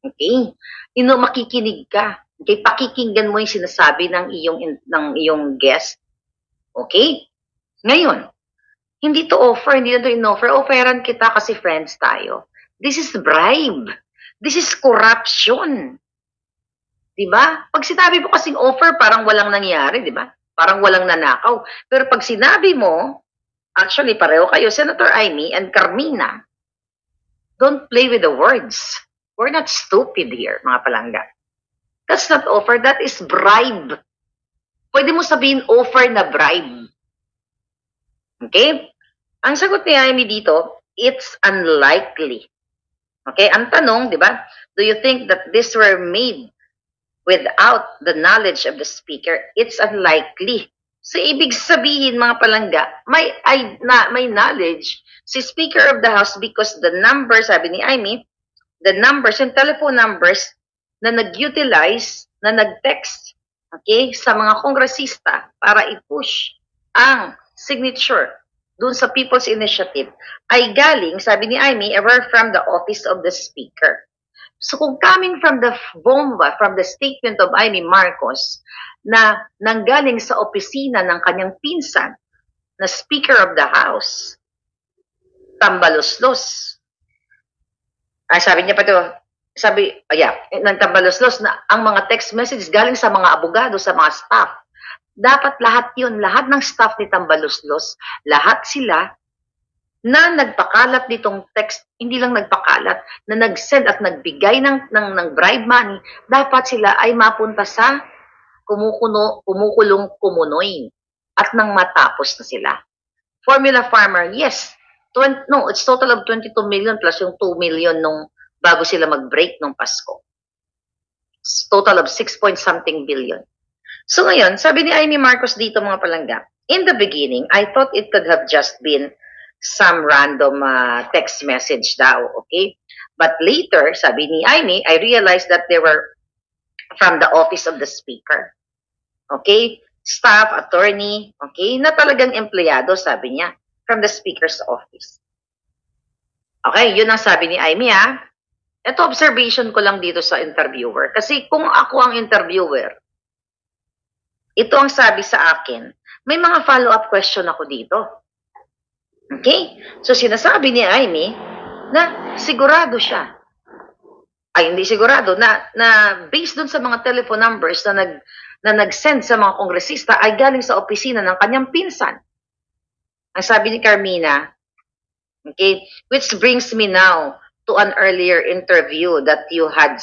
Okay? Makikinig ka. Okay? Pakikinggan mo yung sinasabi ng iyong guest. Okay? Ngayon, hindi to offer, hindi na to in-offer. Offeran kita kasi friends tayo. This is bribe. This is corruption. Diba? Pag sinabi mo kasing offer, parang walang nangyari, diba? Parang walang nanakaw. Pero pag sinabi mo, actually pareho kayo, Senator Amy and Carmina, don't play with the words. We're not stupid here, mga palangga. That's not offer, that is bribe. Pwede mo sabihin offer na bribe. Okay? Ang sagot ni Amy dito, it's unlikely. Okay, ang tanong, di ba? Do you think that this were made without the knowledge of the speaker? It's unlikely. So, ibig sabihin, mga palangga, may knowledge si Speaker of the House because the numbers, sabi ni Amy, the numbers, yung telephone numbers na nag-utilize, na nag-text, okay, sa mga kongresista para i-push ang signature dun sa People's Initiative ay galing, sabi ni Amy, ever from the office of the Speaker. So kung coming from the bomba, from the statement of Amy Marcos, na nanggaling sa opisina ng kanyang pinsan na Speaker of the House, tambalos-los. Ay, sabi niya pa to, sabi, ng tambalos-los na ang mga text messages galing sa mga abogado, sa mga staff. Dapat lahat yun, lahat ng staff ni tambalos-los, lahat sila na nagpakalat nitong text, hindi lang nagpakalat, na nag-send at nagbigay ng bribe money, dapat sila ay mapunta sa kumukulong kumunoy at nang matapos na sila. Formula Farmer, yes. It's total of 22 million plus yung 2 million nung bago sila mag-break nung Pasko. It's total of 6-point-something billion. So ngayon, sabi ni Amy Marcos dito mga palangga, in the beginning, I thought it could have just been some random text message daw, okay? But later, sabi ni Amy, I realized that they were from the office of the speaker. Okay? Staff, attorney, okay? Na talagang empleyado, sabi niya, from the speaker's office. Okay, yun ang sabi ni Amy, ha? Ito, observation ko lang dito sa interviewer. Kasi kung ako ang interviewer, ito ang sabi sa akin, may mga follow-up question ako dito. Okay? So, sinasabi ni Amy na sigurado siya. Ay, hindi sigurado, na based dun sa mga telephone numbers na nag-send sa mga kongresista ay galing sa opisina ng kanyang pinsan. Ang sabi ni Carmina, okay, which brings me now to an earlier interview that you had,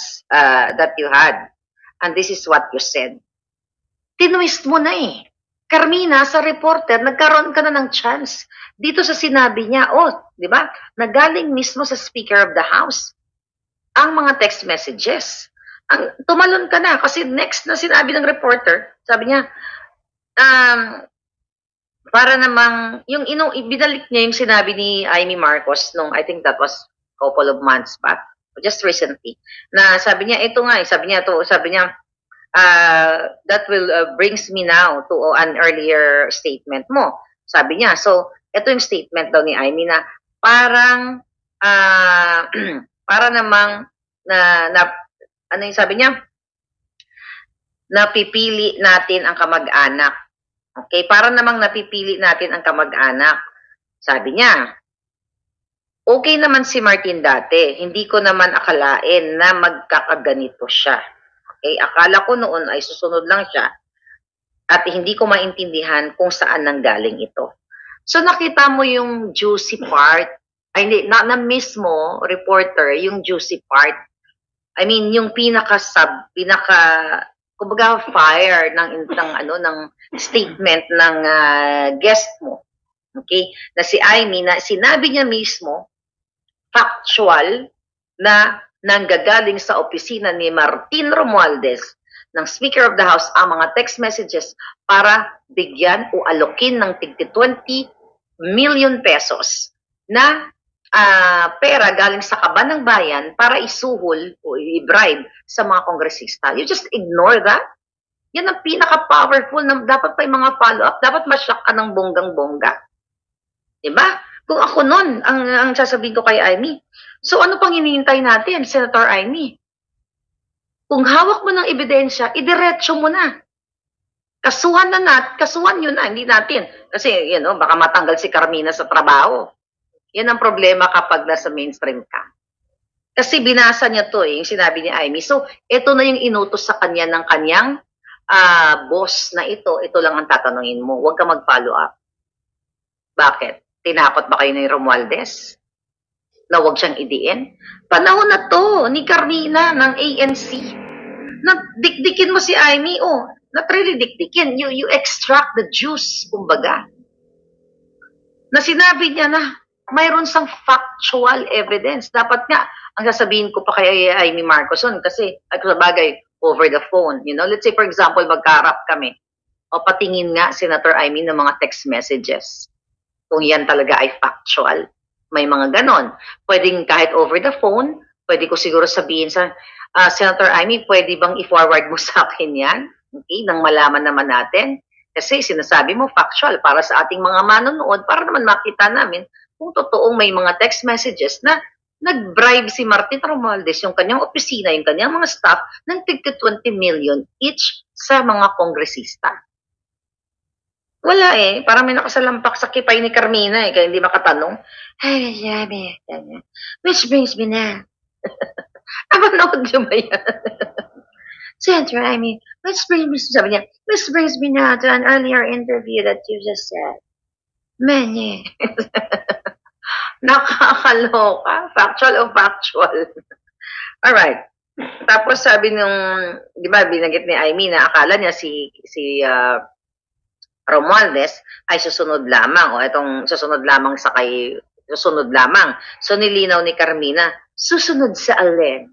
and this is what you said. Tinwist mo na eh. Carmina, sa reporter, nagkaroon ka na ng chance. Dito sa sinabi niya, di ba? Nagaling mismo sa Speaker of the House ang mga text messages. Tumalon ka na kasi next na sinabi ng reporter, sabi niya, para namang, binalik niya yung sinabi ni Amy Marcos nung, I think that was a couple of months back, just recently, na sabi niya, sabi niya, that will brings me now to an earlier statement mo. Sabi niya, so, ito yung statement daw ni Amy na parang, para namang, ano yung sabi niya? Napipili natin ang kamag-anak. Okay, para namang napipili natin ang kamag-anak. Sabi niya, okay naman si Martin dati. Hindi ko naman akalain na magkakaganito siya. Okay, akala ko noon ay susunod lang siya at hindi ko maintindihan kung saan nanggaling ito. So nakita mo yung juicy part, ay hindi, na mismo reporter, yung juicy part. I mean, yung kumbaga fire ng statement ng guest mo. Okay? Na si Amy, na sinabi niya mismo, factual, na nanggagaling sa opisina ni Martin Romualdez ng Speaker of the House ang mga text messages para bigyan o alokin ng tig 20 million pesos na pera galing sa kaban ng bayan para isuhol o i-bribe sa mga kongresista. You just ignore that. Yan ang pinaka-powerful na dapat pa yung mga follow-up. Dapat masyak ka ng bonggang-bongga. Diba? Kung ako nun, ang sasabihin ko kay Amy, so ano pang hinihintay natin, Senator Amy? Kung hawak mo ng ebidensya, idiretso mo na. Kasuhan yun na, hindi natin. Kasi, baka matanggal si Carmina sa trabaho. Yan ang problema kapag nasa mainstream ka. Kasi binasa niya to yung sinabi ni Amy. So, ito na yung inutos sa kanya ng kanyang boss na ito lang ang tatanungin mo. Huwag ka mag-follow up. Bakit? Tinapot ba kayo ni Romualdez? Na huwag siyang idiin? Panahon na to ni Carmina ng ANC. Dikdikin mo si Amy, not really dikdikin. You extract the juice, kumbaga. na sinabi niya na mayroon sang factual evidence. Dapat nga, ang sasabihin ko pa kay Amy Marcoson kasi at sa bagay, over the phone. You know, let's say for example, magkarap kami. O patingin nga, Senator Amy, ng mga text messages. Kung yan talaga ay factual. May mga ganon. Pwedeng kahit over the phone, pwede ko siguro sabihin sa Senator Amy, pwede bang i-forward mo sa akin yan? Okay, nang malaman naman natin. Kasi sinasabi mo factual para sa ating mga manonood para naman makita namin kung totoong may mga text messages na nag-bribe si Martin Romualdez, yung kanyang opisina, yung kanyang mga staff, ng tig 20 million each sa mga kongresista. Wala eh. Parang may nakasalampak sa kipay ni Carmina eh, kaya hindi makatanong. Ay, sabi, which brings me na. Napanood niyo ba yan? Senator, I mean, which brings me, sabi niya, which brings me now to an earlier interview that you just said. Many. Nakakaloka. Factual o factual. Alright. Tapos sabi nung, di ba, binanggit ni Amy na akala niya si Romualdez ay susunod lamang. O itong susunod lamang sa kay, susunod lamang. So nilinaw ni Carmina, susunod sa alin?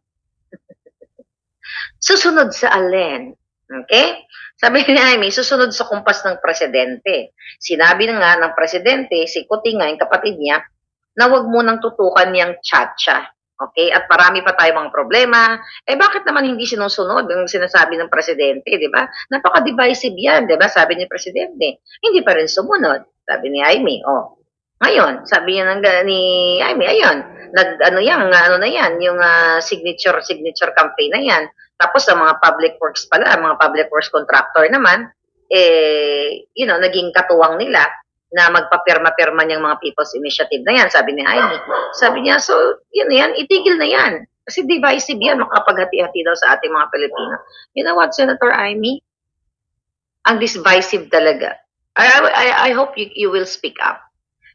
Susunod sa alin? Okay? Sabi ni Amy, susunod sa kumpas ng presidente. Sinabi na nga ng presidente, si Kuting nga, yung kapatid niya, na wag mo nang tutukan niyang tsa-tsa. Okay? At marami pa tayong mga problema. Eh bakit naman hindi sinusunod ang sinasabi ng presidente, di ba? Napaka-divisive yan, di ba? Sabi ni presidente. Hindi pa rin sumunod. Sabi ni Amy, oh. Ngayon, sabi niya ni Amy, ayun, ano na yan, yung signature campaign na yan. Tapos sa mga public works pala, mga public works contractor naman, naging katuwang nila na magpapirma-pirma niyang mga people's initiative na yan, sabi ni Amy. Sabi niya, so, yan, itigil na yan. Kasi divisive yan, makapaghati-hati daw sa ating mga Pilipino. You know what, Senator Amy? Ang divisive talaga. I hope you will speak up.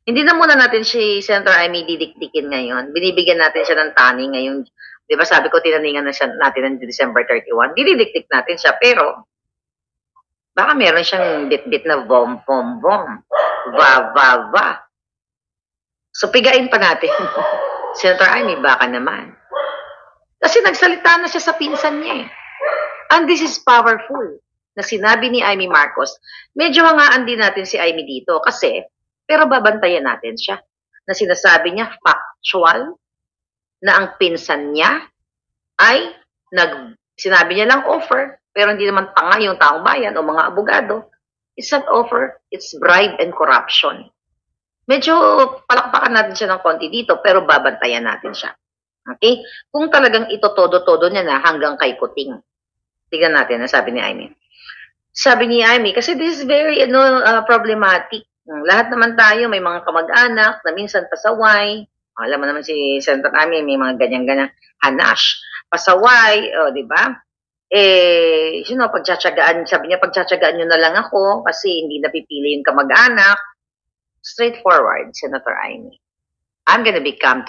Hindi na muna natin si Senator Amy didikdikin ngayon. Binibigyan natin siya ng tani ngayon. Di ba sabi ko, tinaningan na siya natin ng December 31. Didikdik natin siya, pero baka meron siyang bit-bit na vom-vom-vom. Va-va-va. So, pigain pa natin. Senator Amy, baka naman. Kasi nagsalita na siya sa pinsan niya eh. And this is powerful. Na sinabi ni Amy Marcos, medyo hangaan din natin si Amy dito kasi, pero babantayan natin siya. Na sinasabi niya, factual, na ang pinsan niya ay sinabi niya lang offer, pero hindi naman tanga yung taong bayan o mga abogado. It's not offer, it's bribe and corruption. Medyo palakpakan natin siya ng konti dito, pero babantayan natin siya. Okay? Kung talagang ito todo-todo niya na hanggang kay Kuting. Tignan natin, sabi ni Amy. Sabi ni Amy, kasi this is very problematic. Lahat naman tayo, may mga kamag-anak na minsan pasaway. Alam mo naman si Senator Amy, may mga ganyan-ganyan hanash. Pasaway, di ba? Pagtsatsagaan, sabi niya, pagtsatsagaan nyo na lang ako kasi hindi napipili yung kamag-anak. Straightforward, Senator Amy. I'm gonna be calm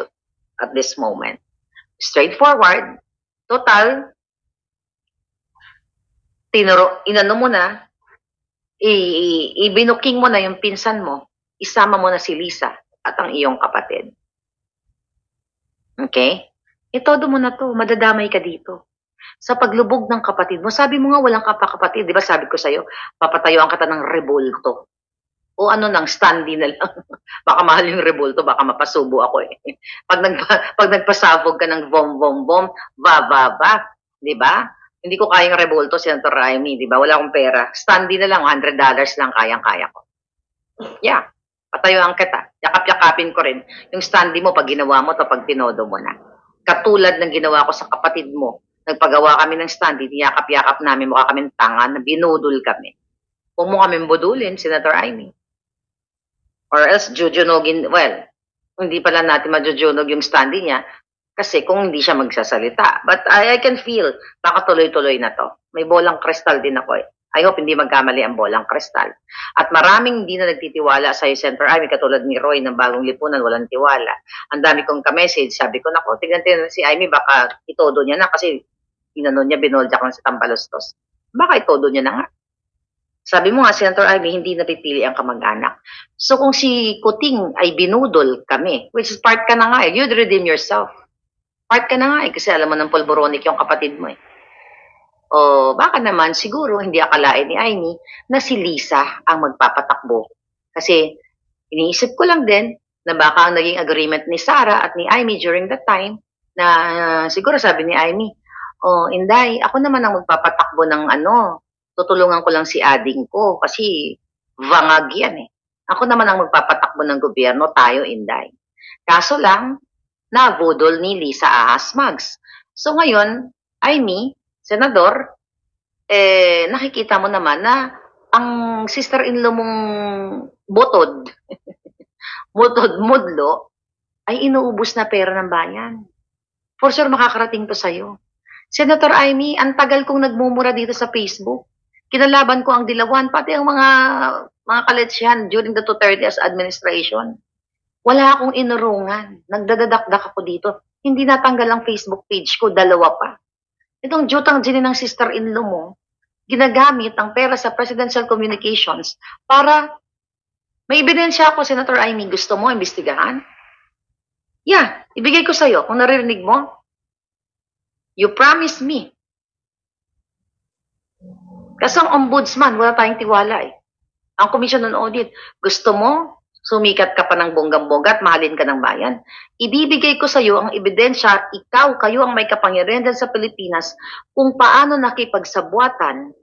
at this moment. Straightforward. Total, inano mo na, ibinuking mo na yung pinsan mo, isama mo na si Lisa at ang iyong kapatid. Okay? Todo mo na to, madadamay ka dito. Sa paglubog ng kapatid mo, sabi mo nga walang kapatid, di ba sabi ko sa'yo, papatayuan kita ng rebulto. O nang standy na lang. Baka mahal yung rebulto, baka mapasubo ako eh. Pag nagpasabog ka ng bom, va, di ba? Hindi ko kayang rebulto, Senator Amy, di ba? Wala akong pera. Standy na lang, $100 lang kayang-kaya ko. Yeah. Patayuan kita. Yakap-yakapin ko rin. Yung standy mo, pag ginawa mo to, pag tinodo mo na. Katulad ng ginawa ko sa kapatid mo. Nagpagawa kami ng standy, yakap-yakap namin, mukha kaming tanga, na binudol kami. Huwag mo kaming budulin, Senator Amy. Or else, jujunogin, well, hindi pala natin majujunog yung standy niya kasi kung hindi siya magsasalita. But I can feel, baka tuloy-tuloy na to. May bolang kristal din ako eh. I hope hindi magkamali ang bolang kristal. At maraming hindi na nagtitiwala sa Senator Amy, katulad ni Roy ng Bagong Lipunan, walang tiwala. Ang dami kong ka-message, sabi ko, nako, tignan si Amy, baka itodo niya na kasi binolja ko na sa Tambalostos. Baka itodo niya na nga. Sabi mo nga, Senator Amy, hindi napipili ang kamag-anak. So kung si Kuting ay binudol kami, which is part ka na nga eh, you'd redeem yourself. Part ka na nga eh, kasi alam mo ng polboronic yung kapatid mo eh. O baka naman siguro hindi akalain ni Amy na si Lisa ang magpapatakbo. Kasi iniisip ko lang din na baka ang naging agreement ni Sarah at ni Amy during that time na siguro sabi ni Amy, oh Inday, ako naman ang magpapatakbo ng ano, tutulungan ko lang si ading ko kasi vangag yan eh. Ako naman ang magpapatakbo ng gobyerno, tayo Inday. Kaso lang, nabudol ni Lisa Ahas Mags. So ngayon, Amy, senador, nakikita mo naman na ang sister-in-law mong botod, botod mudlo, ay inuubos na pera ng bayan. For sure, makakarating to sa'yo. Senator Amy, ang tagal kong nagmumura dito sa Facebook. Kinalaban ko ang Dilawan, pati ang mga kaletsyan during the Duterte's administration. Wala akong inurungan. Nagdadadakdak ako dito. Hindi natanggal ang Facebook page ko, 2 pa. Itong jutang gini ng sister-in-law mo, ginagamit ang pera sa presidential communications para may ebidensya ako, Senator Amy, gusto mo imbestigahan? Yeah, ibigay ko sa'yo kung naririnig mo. You promise me. Kasi ang ombudsman, wala tayong tiwala eh. Ang Commission on Audit, gusto mo, sumikat ka pa ng bonggang-bongga at mahalin ka ng bayan. Ibibigay ko sa iyo ang ebidensya, kayo ang may kapangyarihan sa Pilipinas kung paano nakipagsabuatan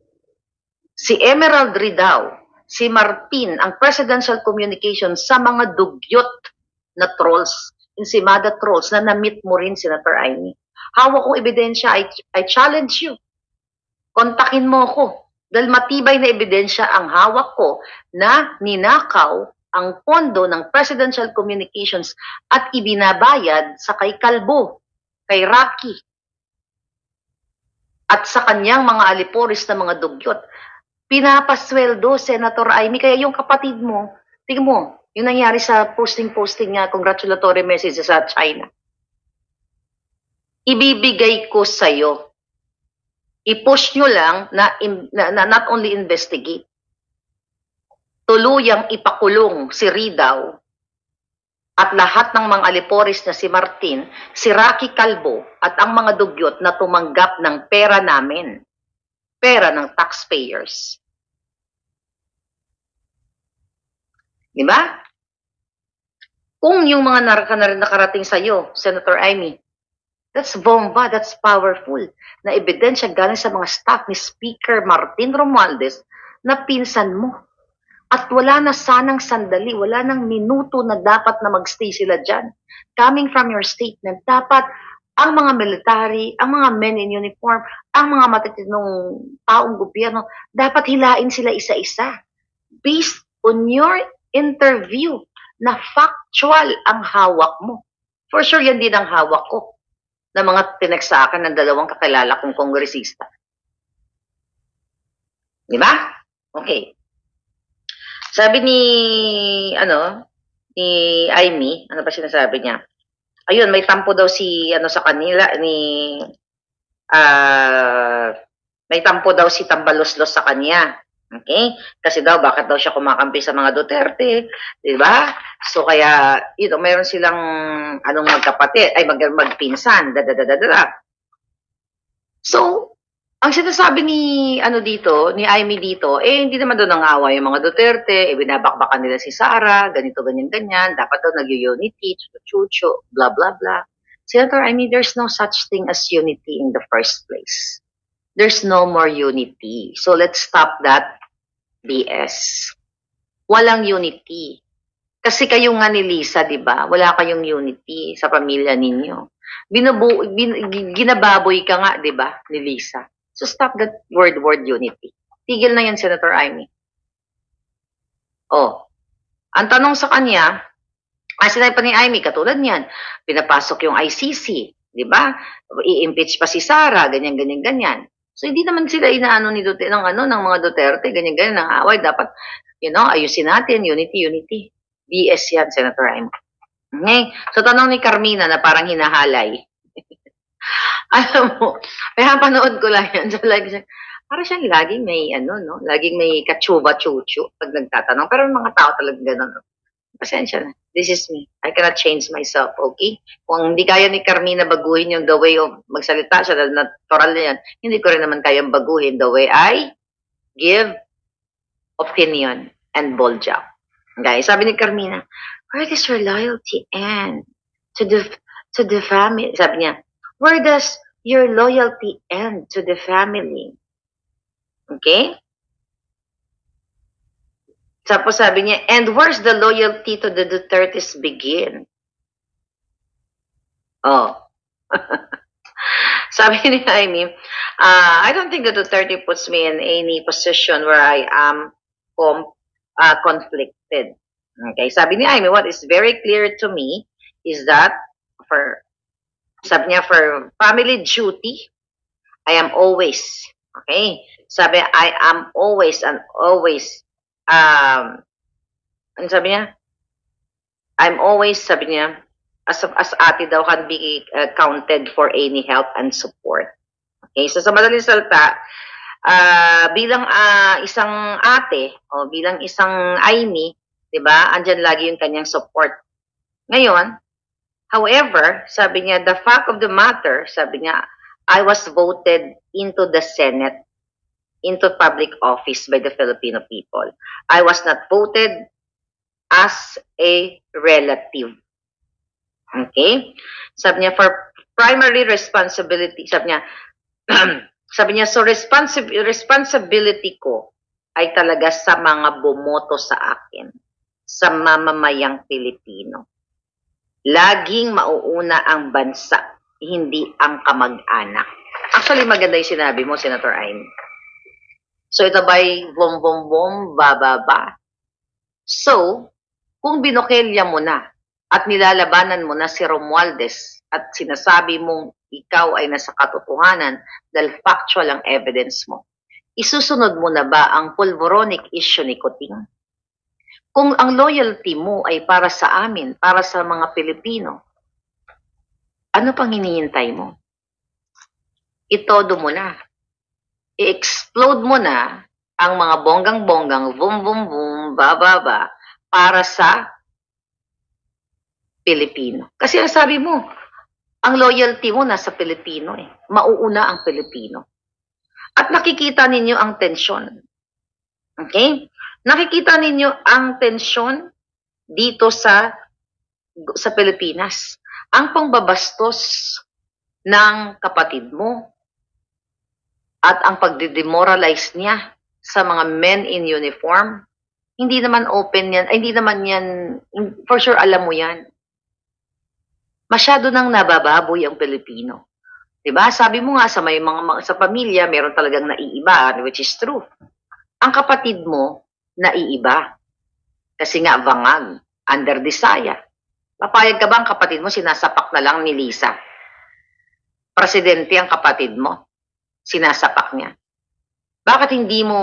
si Emerald Ridao, si Martin, ang presidential communication sa mga dugyot na trolls, insimada trolls na na-meet mo rin, Senator Amy. Hawak kong ebidensya, I challenge you. Kontakin mo ako. Dahil matibay na ebidensya ang hawak ko na ninakaw ang pondo ng presidential communications at ibinabayad sa kay Kalbo, kay Rocky, at sa kanyang mga aliporis na mga dugyot. Pinapasweldo, Senator Amy, kaya yung kapatid mo, tingnan mo, yung nangyari sa posting nga, congratulatory messages sa China. Ibibigay ko sa'yo. I-push nyo lang na not only investigate, tuluyang ipakulong si Ridao at lahat ng mga aliporis na si Martin, si Rocky Calvo at ang mga dugyot na tumanggap ng pera namin, pera ng taxpayers. Diba? Kung yung mga nakarating sa'yo, Senator Amy, that's bomba, that's powerful. Na ebidensya galing sa mga staff ni Speaker Martin Romualdez na pinsan mo. At wala na sanang sandali, wala nang minuto na dapat na magstay sila dyan. Coming from your statement, dapat ang mga military, ang mga men in uniform, ang mga matitinong taong gobyerno, dapat hilain sila isa-isa. Based on your interview na factual ang hawak mo. For sure, yan din ang hawak ko na mga tinext sa akin ng 2 kakilala kong kongresista. Di ba? Okay. Sabi ni Amy, ano pa sinasabi niya? Ayun, may tampo daw sa kanila may tampo daw si Tambaloslos sa kanya. Okay? Kasi daw, bakit daw siya kumakampi sa mga Duterte? Diba? So, kaya, mayroon silang, magkapatid, magpinsan, So, ang sinasabi ni Amy dito, hindi naman doon nangawa yung mga Duterte, binabakbakan nila si Sara, ganito, ganyan, dapat daw nag-unity, chuchu, blah, blah, blah. Senator Amy, there's no such thing as unity in the first place. There's no more unity. So, let's stop that BS. Walang unity. Kasi kayo nga ni Lisa, di ba? Wala kayong unity sa pamilya ninyo. Ginababoy ka nga, di ba, ni Lisa. So stop that word unity. Tigil na yan, Senator Amy. Ang tanong sa kanya, sinabi pa ni Amy, katulad niyan, pinapasok yung ICC, di ba? I-impeach pa si Sara, ganyan. So hindi naman sila inaano ni Duterte ng mga Duterte, ganyan ang away, dapat ayusin natin, unity. BS yan, Senator Amy. Okay? So tanong ni Carmina na parang hinahalay. Alam mo, kaya panood ko lang yan. So, like, para siyang laging may ano, no? Laging may katsuba-chuchu pag nagtatanong. Pero yung mga tao talagang gano'n, no? Pasensya na. This is me. I cannot change myself, okay? Kung hindi kaya ni Carmina baguhin yung the way of magsalita siya, dahil natural na yan, hindi ko rin naman kayang baguhin the way I give opinion and bold job. Guys, sabi ni Carmina, where does your loyalty end to the family? Sabi niya, where does your loyalty end to the family? Okay? Tapos sabi niya, and where's the loyalty to the Dutertes begin? Oh. Sabi ni Jaime, I don't think the Duterte puts me in any position where I am conflicted. Okay, sabi ni Jaime, what is very clear to me is that sabi niya, for family duty, I am always, okay? Sabi, I am always and always, ano sabi niya? I'm always, sabi niya, as ate daw can be counted for any help and support. Okay, so sa madaling salita, bilang isang ate o bilang isang Aimee, 'di ba? Andiyan lagi yung kanyang support. Ngayon, however, sabi niya, the fact of the matter, sabi niya, I was voted into the Senate, into public office by the Filipino people. I was not voted as a relative. Okay? Sabi niya, for primary responsibility, sabi niya, so responsibility ko ay talaga sa mga bumoto sa akin, sa mamamayang Pilipino. Laging mauuna ang bansa, hindi ang kamag-anak. Actually, maganda yung sinabi mo, Senator Aimee. So, ito ba'y bom bom bom, ba ba ba? So, kung binokelya mo na at nilalabanan mo na si Romualdez at sinasabi mong ikaw ay nasa katotohanan dahil factual ang evidence mo, isusunod mo na ba ang pulveronic issue ni Coting? Kung ang loyalty mo ay para sa amin, para sa mga Pilipino, ano pang hinihintay mo? Itodo mo na. I-explode mo na ang mga bonggang-bonggang, boom, boom, boom, ba, ba, ba, para sa Pilipino. Kasi ang sabi mo, ang loyalty mo nasa Pilipino eh. Mauuna ang Pilipino. At nakikita ninyo ang tensyon. Okay? Nakikita ninyo ang tensyon dito sa Pilipinas. Ang pangbabastos ng kapatid mo at ang pagdidemoralize niya sa mga men in uniform, hindi naman open yan, hindi naman yan, for sure alam mo yan. Masyado nang nabababoy ang Pilipino. 'Di ba? Sabi mo nga sa may mga sa pamilya, meron talagang naiiba, which is true. Ang kapatid mo naiiba. Kasi nga bangag, under desire. Papayag ka ba ang kapatid mo sinasapak na lang ni Lisa? Presidente ang kapatid mo, sinasapak niya. Bakit hindi mo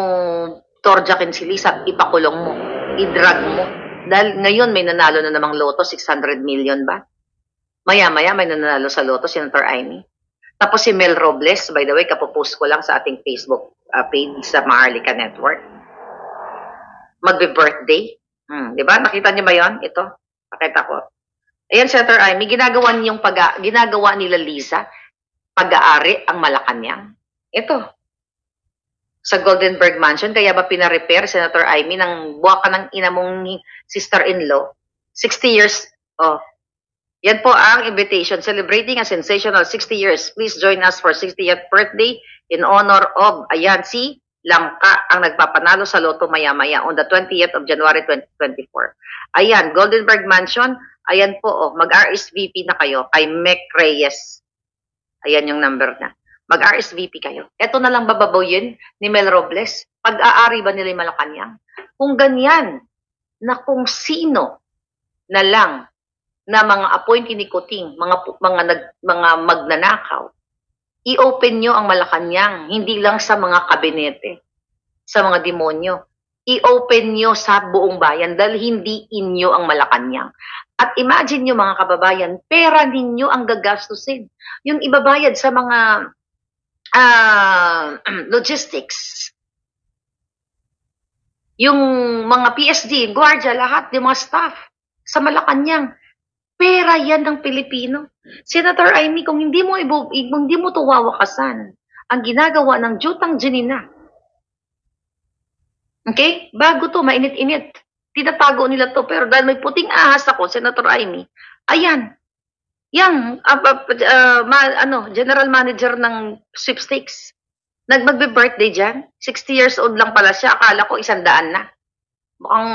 torjakin si Lisa at ipakulong mo, i-drug mo? Dahil ngayon may nanalo na namang loto, 600 million ba? Maya-maya may nanalo sa loto, Senator Aimee. Tapos si Mel Robles, by the way, kapopost ko lang sa ating Facebook page sa Maharlika Network. Magbe-birthday. Di ba? Nakita niyo ba yon? Ito. Pakita ko. Ayan, Senator Aimee, ginagawa nila Lisa, pag-aari ang Malacanang. Ito. Sa Goldenberg Mansion, kaya ba pina-repair, Senator Aimee, ng buwaka ng ina mong sister-in-law? 60 years, yan po ang invitation, celebrating a sensational 60 years. Please join us for 60th birthday in honor of, ayan, si Langka ang nagpapanalo sa Lotto maya-maya on the 20th of January 2024. Ayan, Goldenberg Mansion, ayan po, mag-RSVP na kayo kay Mec Reyes. Ayan yung number na. Mag-RSVP kayo. Ito na lang bababoyin ni Mel Robles. Pag-aari ba nila yung Malacanang? Kung ganyan, na kung sino na lang na mga appointee ni Coting, mga magnanakaw, i-open nyo ang Malacanang, hindi lang sa mga kabinete, sa mga demonyo. I-open nyo sa buong bayan dahil hindi inyo ang Malacanang. At imagine nyo mga kababayan, pera ninyo ang gagastusin. Yung ibabayad sa mga logistics. Yung mga PSD, gwardiya, lahat, yung mga staff sa Malacanang. Pera yan ng Pilipino. Senator Amy, kung hindi mo to wawakasan, ang ginagawa ng Jutang Janina. Okay? Bago to, mainit-init. Tinatago nila to, pero dahil may puting ahas ako, Senator Amy, ayan, yang general manager ng sweepstakes, magbe-birthday dyan, 60 years old lang pala siya, akala ko 100 na. Mukhang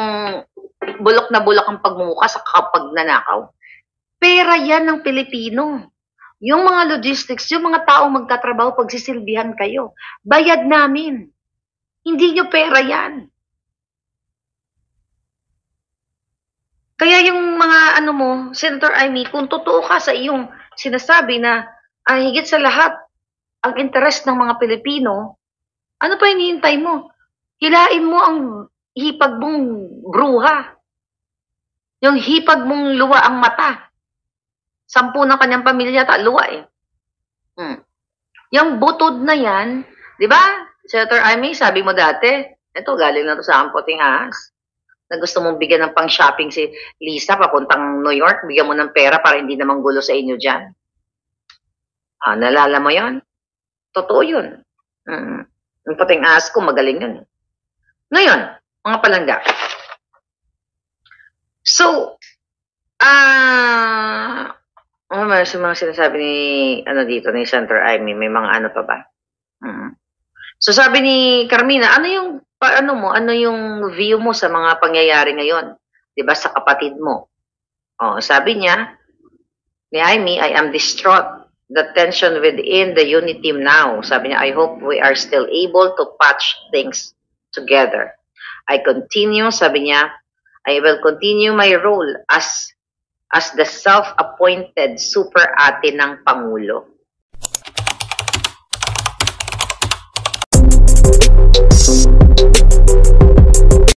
bulok na bulok ang pagmumuka sa kapag nanakaw. Pera yan ng Pilipino. Yung mga logistics, yung mga taong magtatrabaho, pagsisilbihan kayo, bayad namin. Hindi nyo pera yan. Kaya yung mga Senator Amy, kung totoo ka sa iyong sinasabi na higit sa lahat, ang interes ng mga Pilipino, ano pa hinihintay mo? Hilain mo ang hipag mong bruha. Yung hipag mong luwa ang mata. 10 ng kanyang pamilya, luwa eh. Yung butod na yan, di ba? Senator Amy, sabi mo dati, ito galing na to sa puting ahas, na gusto mong bigyan ng pang-shopping si Lisa papuntang New York, bigyan mo ng pera para hindi naman gulo sa inyo dyan. Nalala mo yon? Totoo yun. Yung puting ahas ko, magaling yun. Ngayon, mga palangga. So, may mga sinasabi ni, dito, ni Senator Amy, may mga pa ba? So, sabi ni Carmina, ano yung view mo sa mga pangyayari ngayon? Diba, sa kapatid mo? Sabi niya, ni Amy, I am distraught. The tension within the unit team now. Sabi niya, I hope we are still able to patch things together. Sabi niya, I will continue my role as the self-appointed super ate ng Pangulo.